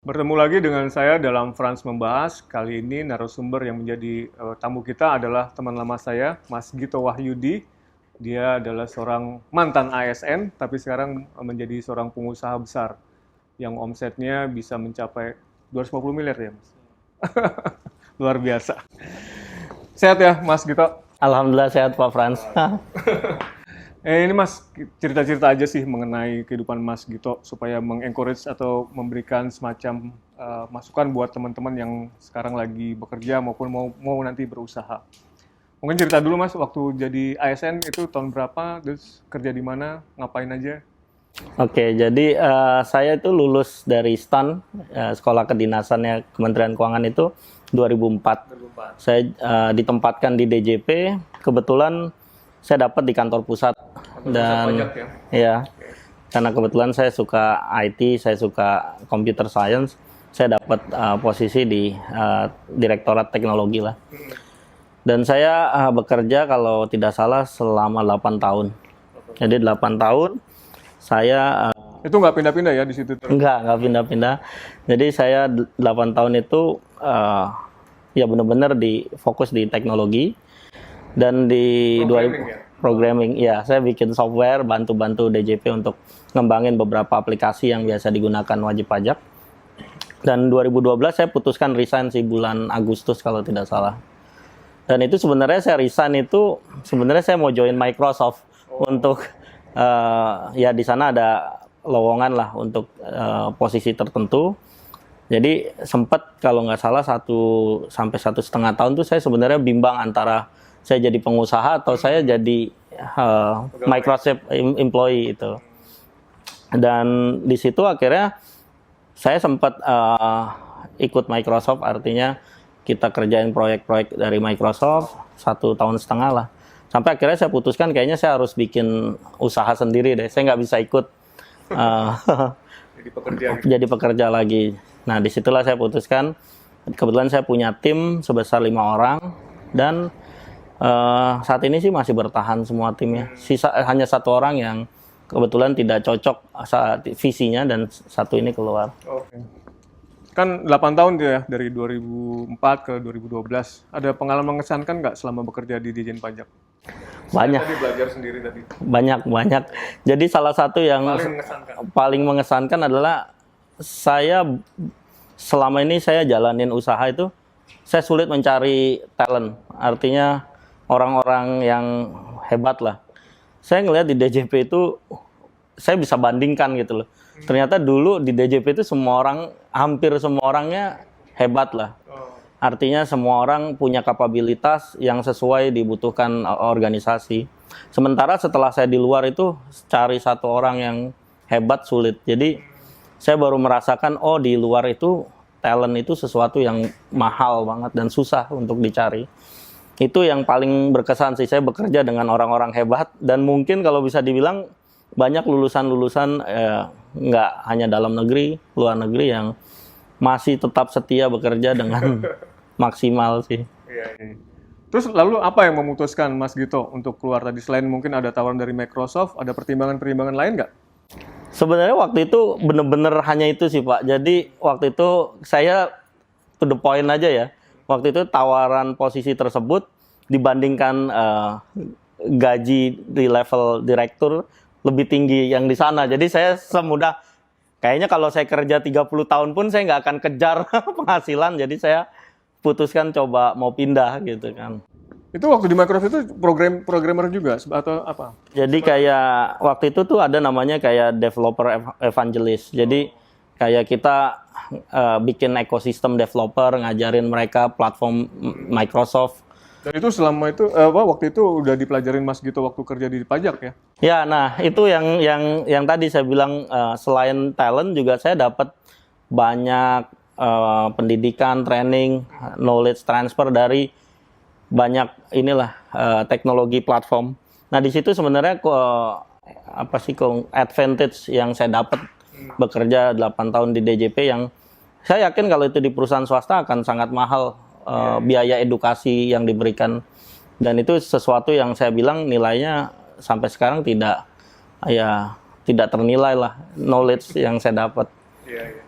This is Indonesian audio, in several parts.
Bertemu lagi dengan saya dalam Frans Membahas. Kali ini narasumber yang menjadi tamu kita adalah teman lama saya, Mas Gito Wahyudi. Dia adalah seorang mantan ASN, tapi sekarang menjadi seorang pengusaha besar yang omsetnya bisa mencapai 250 miliar ya, Mas. Luar biasa. Sehat ya, Mas Gito? Alhamdulillah sehat Pak Frans. Ini Mas, cerita-cerita aja sih mengenai kehidupan Mas Gito supaya mengencourage atau memberikan semacam masukan buat teman-teman yang sekarang lagi bekerja maupun mau nanti berusaha. Mungkin cerita dulu Mas, waktu jadi ASN itu tahun berapa, terus kerja di mana, ngapain aja? Oke, jadi saya itu lulus dari STAN, Sekolah Kedinasannya Kementerian Keuangan itu 2004. Saya ditempatkan di DJP, kebetulan saya dapat di kantor pusat dan Pajak ya? ya karena kebetulan saya suka IT, saya suka computer science, saya dapat posisi di Direktorat Teknologi lah. Dan saya bekerja kalau tidak salah selama 8 tahun. Jadi 8 tahun saya Itu nggak pindah-pindah ya di situ? nggak pindah-pindah. Jadi saya 8 tahun itu ya benar-benar fokus di teknologi dan di Programming ya? programming. Ya, saya bikin software bantu-bantu DJP untuk ngembangin beberapa aplikasi yang biasa digunakan wajib pajak. Dan 2012 saya putuskan resign sih bulan Agustus kalau tidak salah. Dan itu sebenarnya saya resign itu sebenarnya saya mau join Microsoft untuk ya di sana ada lowongan lah untuk posisi tertentu. Jadi sempat kalau nggak salah 1 sampai 1,5 tahun tuh saya sebenarnya bimbang antara saya jadi pengusaha atau saya jadi Microsoft employee itu. Dan di situ akhirnya saya sempat ikut Microsoft, artinya kita kerjain proyek-proyek dari Microsoft 1,5 tahun lah. Sampai akhirnya saya putuskan kayaknya saya harus bikin usaha sendiri deh. Saya nggak bisa ikut Jadi pekerja gitu. jadi pekerja lagi. Nah, disitulah saya putuskan. Kebetulan saya punya tim sebesar 5 orang dan saat ini sih masih bertahan semua timnya. Sisa hanya 1 orang yang kebetulan tidak cocok saat visinya dan satu ini keluar. Oke. Kan 8 tahun tuh ya, dari 2004 ke 2012. Ada pengalaman mengesankan nggak selama bekerja di Dijen Pajak? Banyak, Tadi belajar sendiri tadi. banyak. Jadi salah satu yang Paling mengesankan. paling mengesankan adalah saya selama ini saya jalanin usaha itu saya sulit mencari talent, artinya orang-orang yang hebat lah. Saya ngelihat di DJP itu saya bisa bandingkan gitu loh. Ternyata dulu di DJP itu hampir semua orangnya hebat lah. Artinya semua orang punya kapabilitas yang sesuai dibutuhkan organisasi. Sementara setelah saya di luar itu cari satu orang yang hebat sulit. Jadi saya baru merasakan di luar itu talent itu sesuatu yang mahal banget dan susah untuk dicari. Itu yang paling berkesan sih, saya bekerja dengan orang-orang hebat dan mungkin kalau bisa dibilang banyak lulusan-lulusan nggak hanya dalam negeri, luar negeri yang masih tetap setia bekerja dengan maksimal sih. Iya, iya. Terus lalu apa yang memutuskan Mas Gito untuk keluar tadi? Selain mungkin ada tawaran dari Microsoft, ada pertimbangan-pertimbangan lain nggak? Sebenarnya waktu itu bener-bener hanya itu sih Pak. Jadi waktu itu saya to the point aja ya. Waktu itu tawaran posisi tersebut dibandingkan gaji di level direktur lebih tinggi yang di sana. Jadi saya semudah kayaknya kalau saya kerja 30 tahun pun saya nggak akan kejar penghasilan. Jadi saya putuskan coba mau pindah gitu kan. Itu waktu di Microsoft itu programmer juga atau apa? Jadi kayak waktu itu tuh ada namanya kayak developer evangelist. Jadi kayak kita bikin ekosistem developer, ngajarin mereka platform Microsoft. Dan itu selama itu waktu itu udah dipelajarin Mas Gito waktu kerja di pajak ya? Ya, nah itu yang tadi saya bilang selain talent juga saya dapat banyak pendidikan, training, knowledge transfer dari banyak inilah teknologi platform. Nah di situ sebenarnya apa sih advantage yang saya dapat bekerja 8 tahun di DJP yang saya yakin kalau itu di perusahaan swasta akan sangat mahal biaya edukasi yang diberikan, dan itu sesuatu yang saya bilang nilainya sampai sekarang tidak ternilai lah knowledge yang saya dapat. Iya, iya.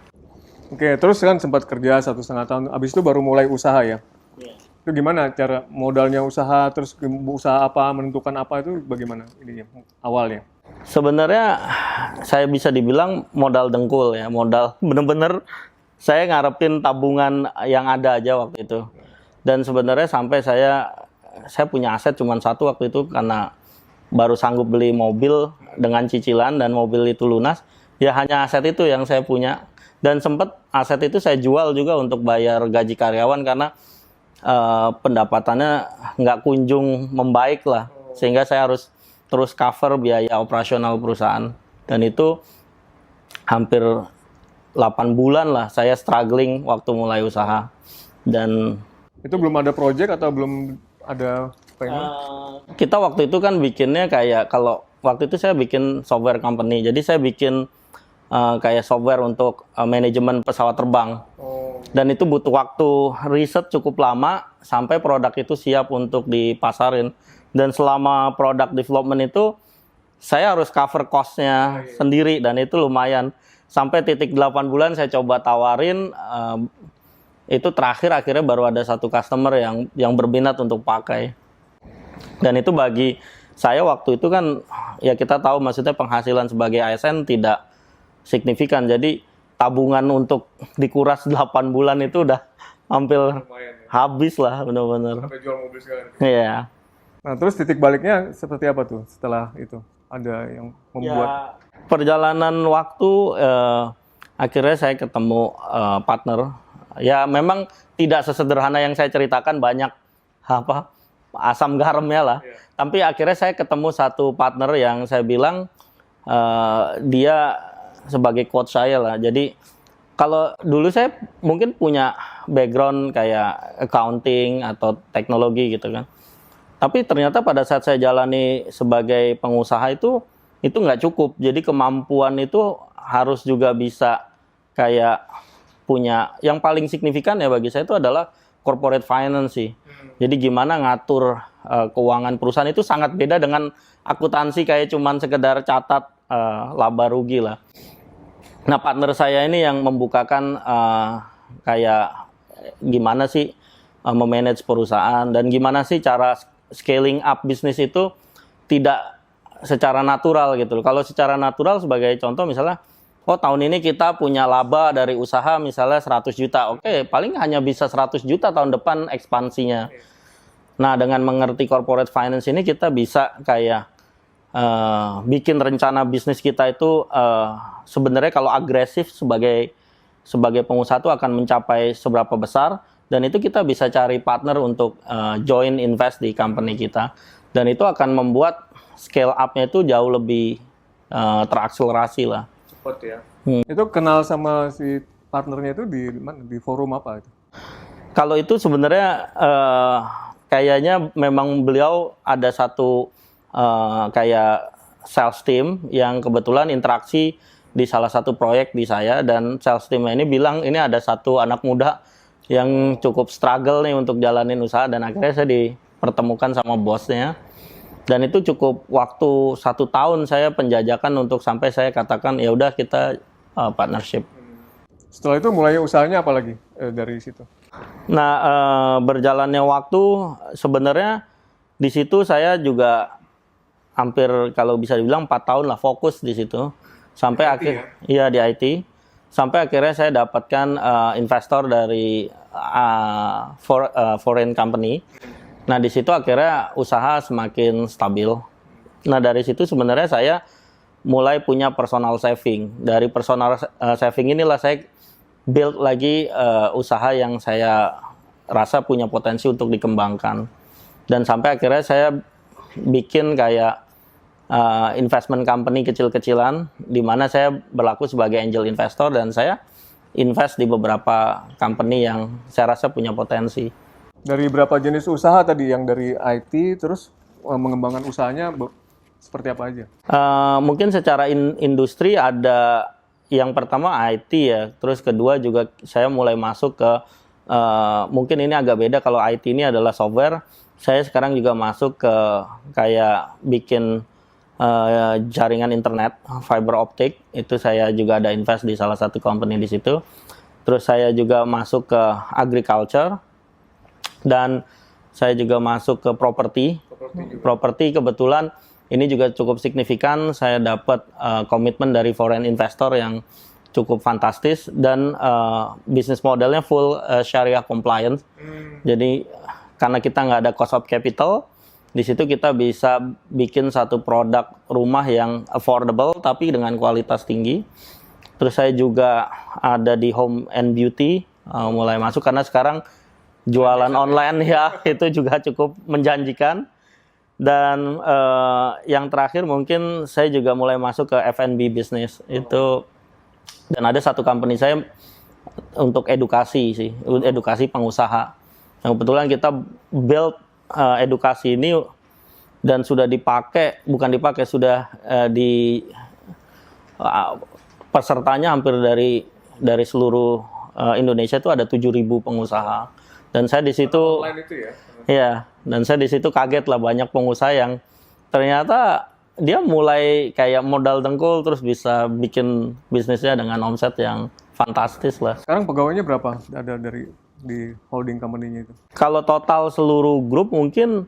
Oke, terus kan sempat kerja 1,5 tahun, abis itu baru mulai usaha ya? Iya. Itu gimana cara modalnya usaha, terus usaha apa, menentukan apa itu bagaimana ininya awalnya? Sebenarnya saya bisa dibilang modal dengkul ya, modal bener-bener saya ngarepin tabungan yang ada aja waktu itu. Dan sebenarnya sampai saya punya aset cuma satu waktu itu karena baru sanggup beli mobil dengan cicilan dan mobil itu lunas. Ya hanya aset itu yang saya punya. Dan sempat aset itu saya jual juga untuk bayar gaji karyawan karena pendapatannya nggak kunjung membaik lah. Sehingga saya harus terus cover biaya operasional perusahaan. Dan itu hampir 8 bulan lah saya struggling waktu mulai usaha. Dan Itu belum ada project atau belum ada payment? kita waktu itu kan bikinnya kayak, kalau waktu itu saya bikin software company. Jadi saya bikin kayak software untuk manajemen pesawat terbang. Oh, Dan itu butuh waktu riset cukup lama sampai produk itu siap untuk dipasarin. Dan selama product development itu saya harus cover cost-nya sendiri dan itu lumayan. Sampai titik 8 bulan saya coba tawarin, itu terakhir akhirnya baru ada satu customer yang berminat untuk pakai. Dan itu bagi saya waktu itu kan, ya kita tahu maksudnya penghasilan sebagai ASN tidak signifikan. Jadi tabungan untuk dikuras 8 bulan itu udah hampir lumayan ya. habis lah benar-benar. Sampai jual mobil sekalian. Iya. Nah, terus titik baliknya seperti apa tuh setelah itu? Ada yang membuat Ya, perjalanan waktu akhirnya saya ketemu partner. Ya memang tidak sesederhana yang saya ceritakan, banyak asam garamnya lah. Iya. Tapi akhirnya saya ketemu satu partner yang saya bilang dia sebagai coach saya lah. Jadi kalau dulu saya mungkin punya background kayak accounting atau teknologi gitu kan. Tapi ternyata pada saat saya jalani sebagai pengusaha itu nggak cukup. Jadi kemampuan itu harus juga bisa kayak punya, yang paling signifikan ya bagi saya itu adalah corporate finance sih. Jadi gimana ngatur keuangan perusahaan itu sangat beda dengan akuntansi kayak cuman sekedar catat laba rugi lah. Nah, partner saya ini yang membukakan kayak gimana sih memanage perusahaan dan gimana sih cara scaling up bisnis itu tidak secara natural gitu. Kalau secara natural sebagai contoh misalnya, oh tahun ini kita punya laba dari usaha misalnya 100 juta. Oke, paling hanya bisa 100 juta tahun depan ekspansinya. Nah, dengan mengerti corporate finance ini kita bisa kayak bikin rencana bisnis kita itu sebenarnya kalau agresif sebagai pengusaha itu akan mencapai seberapa besar, dan itu kita bisa cari partner untuk join invest di company kita, dan itu akan membuat scale up-nya itu jauh lebih terakselerasi lah. cepet ya. Itu kenal sama si partnernya itu di mana? Di forum apa itu? Kalau itu sebenarnya kayaknya memang beliau ada satu kayak sales team yang kebetulan interaksi di salah satu proyek di saya, dan sales team ini bilang ini ada satu anak muda yang cukup struggle nih untuk jalanin usaha, dan akhirnya saya dipertemukan sama bosnya. Dan itu cukup waktu 1 tahun saya penjajakan untuk sampai saya katakan ya udah kita partnership. Setelah itu mulai usahanya apa lagi dari situ? Nah, berjalannya waktu sebenarnya di situ saya juga hampir kalau bisa dibilang 4 tahun lah fokus di situ. Sampai iya di IT. Sampai akhirnya saya dapatkan investor dari foreign company. Nah, di situ akhirnya usaha semakin stabil. Nah, dari situ sebenarnya saya mulai punya personal saving. Dari personal saving inilah saya build lagi usaha yang saya rasa punya potensi untuk dikembangkan. Dan sampai akhirnya saya bikin kayak investment company kecil-kecilan, di mana saya berlaku sebagai angel investor dan saya invest di beberapa company yang saya rasa punya potensi. Dari berapa jenis usaha tadi? Yang dari IT, terus mengembangkan usahanya seperti apa aja? Mungkin secara industri ada yang pertama IT ya, terus kedua juga saya mulai masuk ke mungkin ini agak beda, kalau IT ini adalah software, saya sekarang juga masuk ke kayak bikin jaringan internet fiber optik, itu saya juga ada invest di salah satu company di situ. Terus saya juga masuk ke agriculture dan saya juga masuk ke properti. Properti kebetulan ini juga cukup signifikan. Saya dapat komitmen dari foreign investor yang cukup fantastis dan bisnis modelnya full syariah compliance. Jadi karena kita nggak ada cost of capital, di situ kita bisa bikin satu produk rumah yang affordable tapi dengan kualitas tinggi. Terus saya juga ada di home and beauty, mulai masuk karena sekarang jualan online ya itu juga cukup menjanjikan. Dan yang terakhir mungkin saya juga mulai masuk ke F&B business itu, dan ada satu company saya untuk edukasi sih, edukasi pengusaha. Nah, kebetulan kita build edukasi ini dan sudah dipakai, bukan dipakai, sudah pesertanya hampir dari seluruh Indonesia itu ada 7.000 pengusaha. Dan saya di situ Online itu ya. ya, dan saya di situ kaget lah, banyak pengusaha yang ternyata dia mulai kayak modal dengkul terus bisa bikin bisnisnya dengan omset yang fantastis lah. Sekarang pegawainya berapa ada di holding company-nya itu? Kalau total seluruh grup mungkin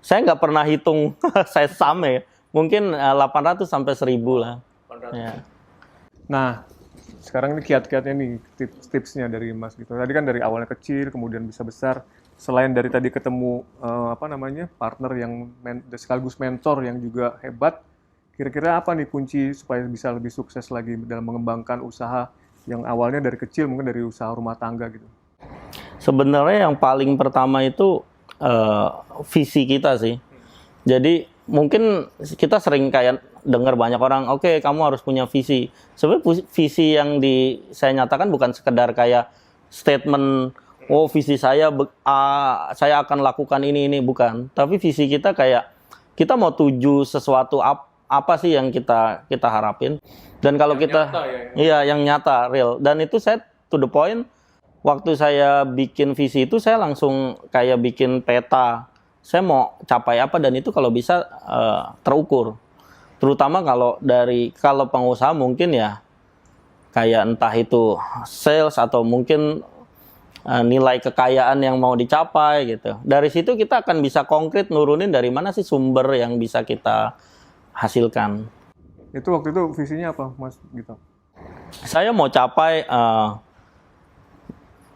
saya nggak pernah hitung saya sama ya. Mungkin 800 sampai 1.000 lah. 800. Ya. Nah, sekarang ini kiat-kiatnya nih, tips-tipsnya dari Mas gitu. Tadi kan dari awalnya kecil, kemudian bisa besar. Selain dari tadi ketemu partner yang sekaligus mentor yang juga hebat, kira-kira apa nih kunci supaya bisa lebih sukses lagi dalam mengembangkan usaha yang awalnya dari kecil, mungkin dari usaha rumah tangga gitu? Sebenarnya yang paling pertama itu visi kita sih. Jadi mungkin kita sering kayak dengar banyak orang, oke, kamu harus punya visi. Sebenarnya visi yang saya nyatakan bukan sekedar kayak statement, oh visi saya saya akan lakukan ini, bukan. Tapi visi kita kayak kita mau tuju sesuatu apa sih yang kita harapin. Dan kalau yang kita nyata, iya, yang nyata, real. Dan itu saya to the point. Waktu saya bikin visi itu saya langsung kayak bikin peta. Saya mau capai apa dan itu kalau bisa terukur. Terutama kalau pengusaha mungkin ya kayak entah itu sales atau mungkin nilai kekayaan yang mau dicapai gitu. Dari situ kita akan bisa konkret nurunin dari mana sih sumber yang bisa kita hasilkan. Itu waktu itu visinya apa, Mas gitu? Saya mau capai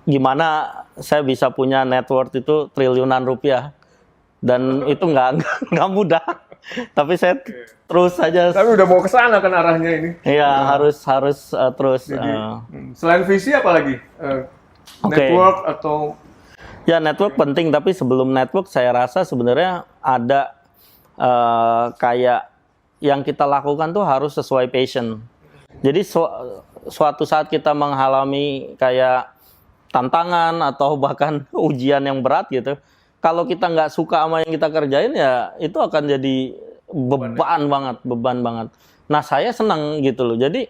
gimana saya bisa punya net worth itu triliunan rupiah. Dan itu nggak mudah. Tapi saya terus saja. Tapi udah mau ke sana kan arahnya ini. Iya, harus terus. Jadi, selain visi apa lagi? Network atau? Ya, network penting. Tapi sebelum network saya rasa sebenarnya ada kayak yang kita lakukan tuh harus sesuai passion. Jadi suatu saat kita mengalami kayak tantangan atau bahkan ujian yang berat gitu, kalau kita nggak suka sama yang kita kerjain ya itu akan jadi beban banget. Nah, saya senang gitu loh. Jadi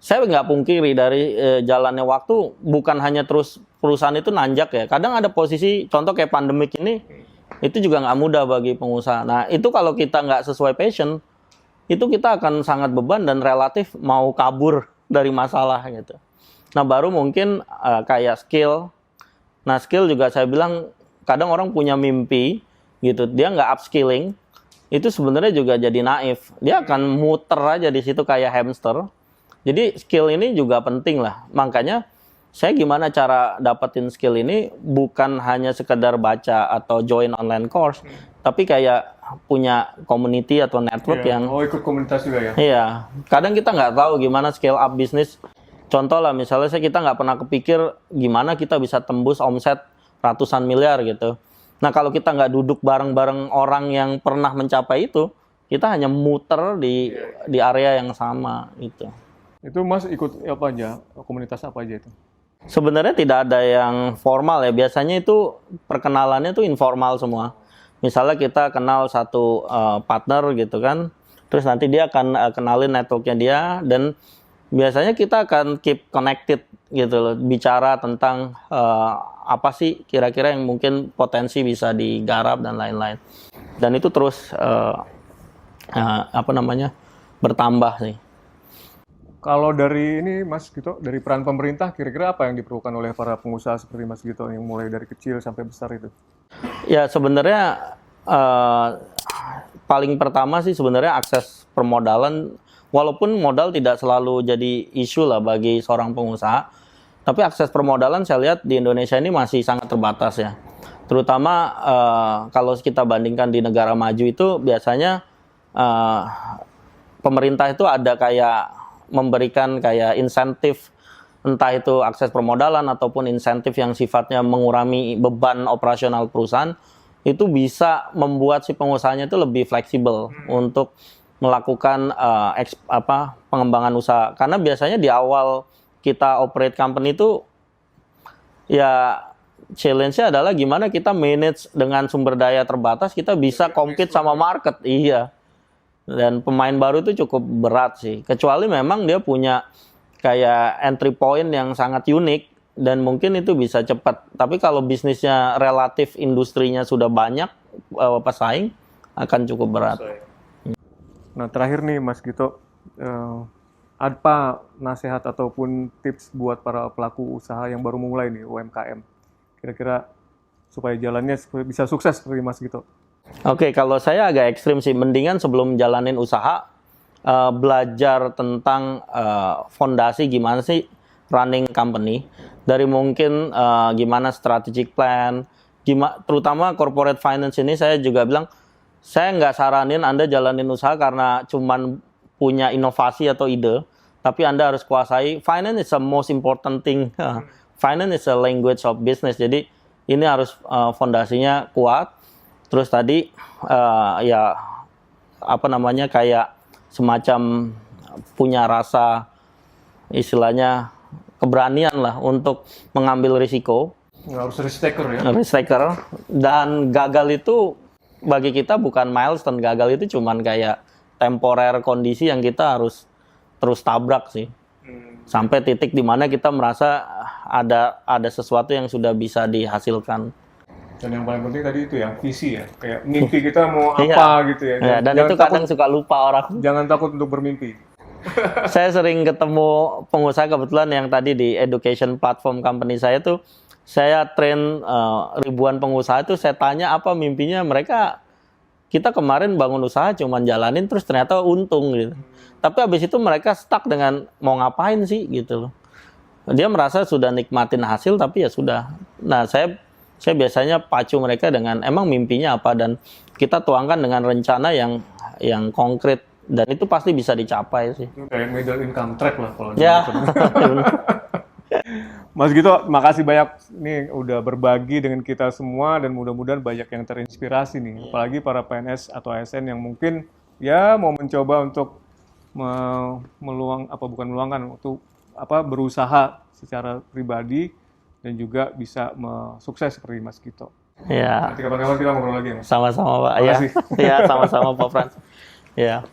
saya nggak pungkiri dari jalannya waktu bukan hanya terus perusahaan itu nanjak ya. Kadang ada posisi contoh kayak pandemik ini itu juga nggak mudah bagi pengusaha. Nah, itu kalau kita nggak sesuai passion itu kita akan sangat beban dan relatif mau kabur dari masalah gitu. Nah, baru mungkin kayak skill. Nah, skill juga saya bilang kadang orang punya mimpi gitu, dia nggak upskilling, itu sebenarnya juga jadi naif. Dia akan muter aja di situ kayak hamster. Jadi skill ini juga penting lah. Makanya saya gimana cara dapetin skill ini bukan hanya sekedar baca atau join online course, tapi kayak punya community atau network yang ikut komunitas juga ya. Iya, kadang kita nggak tahu gimana scale up bisnis. Contoh lah misalnya kita nggak pernah kepikir gimana kita bisa tembus omset ratusan miliar gitu. Nah, kalau kita nggak duduk bareng-bareng orang yang pernah mencapai itu, kita hanya muter di area yang sama gitu. Itu Mas ikut apa aja? Komunitas apa aja itu? Sebenarnya tidak ada yang formal ya. Biasanya itu perkenalannya tuh informal semua. Misalnya kita kenal satu partner gitu kan, terus nanti dia akan kenalin networknya dia, dan biasanya kita akan keep connected gitu loh, bicara tentang apa sih kira-kira yang mungkin potensi bisa digarap dan lain-lain. Dan itu terus bertambah sih. Kalau dari ini Mas Gito, dari peran pemerintah, kira-kira apa yang diperlukan oleh para pengusaha seperti Mas Gito yang mulai dari kecil sampai besar itu? Ya sebenarnya paling pertama sih sebenarnya akses permodalan, walaupun modal tidak selalu jadi isu lah bagi seorang pengusaha, tapi akses permodalan saya lihat di Indonesia ini masih sangat terbatas ya. Terutama kalau kita bandingkan di negara maju itu biasanya pemerintah itu ada kayak memberikan kayak insentif, entah itu akses permodalan ataupun insentif yang sifatnya mengurangi beban operasional perusahaan, itu bisa membuat si pengusahanya itu lebih fleksibel untuk melakukan pengembangan usaha. Karena biasanya di awal kita operate company itu ya challenge-nya adalah gimana kita manage dengan sumber daya terbatas, kita bisa compete sama market. Iya. Dan pemain baru itu cukup berat sih. Kecuali memang dia punya kayak entry point yang sangat unik dan mungkin itu bisa cepat. Tapi kalau bisnisnya relatif industrinya sudah banyak pesaing, akan cukup berat. Nah, terakhir nih Mas Gito, apa nasihat ataupun tips buat para pelaku usaha yang baru memulai nih UMKM? Kira-kira supaya jalannya bisa sukses seperti Mas Gito. Oke, kalau saya agak ekstrim sih. Mendingan sebelum jalanin usaha, belajar tentang fondasi gimana sih running company. Dari mungkin gimana strategic plan, terutama corporate finance ini saya juga bilang, saya nggak saranin Anda jalanin usaha karena cuman punya inovasi atau ide, tapi Anda harus kuasai. Finance is the most important thing. Finance is a language of business. Jadi ini harus fondasinya kuat. Terus tadi ya apa namanya kayak semacam punya rasa istilahnya keberanian lah untuk mengambil risiko. Nggak harus risk taker ya? Risk taker. Dan gagal itu bagi kita bukan milestone. Gagal itu cuman kayak temporer kondisi yang kita harus terus tabrak sih. Sampai titik di mana kita merasa ada sesuatu yang sudah bisa dihasilkan. Dan yang paling penting tadi itu ya, visi ya. Kayak mimpi kita mau apa gitu ya. Ya, dan itu kadang suka lupa orang. Jangan takut untuk bermimpi. Saya sering ketemu pengusaha, kebetulan yang tadi di education platform company saya tuh, saya train ribuan pengusaha itu, saya tanya apa mimpinya mereka. Kita kemarin bangun usaha cuman jalanin terus ternyata untung gitu. Tapi habis itu mereka stuck dengan mau ngapain sih gitu loh. Dia merasa sudah nikmatin hasil tapi ya sudah. Nah, saya biasanya pacu mereka dengan emang mimpinya apa dan kita tuangkan dengan rencana yang konkret dan itu pasti bisa dicapai sih. Kayak middle income track lah kalau ya. Mas Gito, makasih banyak nih udah berbagi dengan kita semua dan mudah-mudahan banyak yang terinspirasi nih, apalagi para PNS atau ASN yang mungkin ya mau mencoba untuk berusaha secara pribadi dan juga bisa sukses seperti Mas Gito. Ya. Nanti kapan-kapan kita ngobrol lagi, Mas. Sama-sama, Pak. Ya, sama-sama Pak Frans. Ya.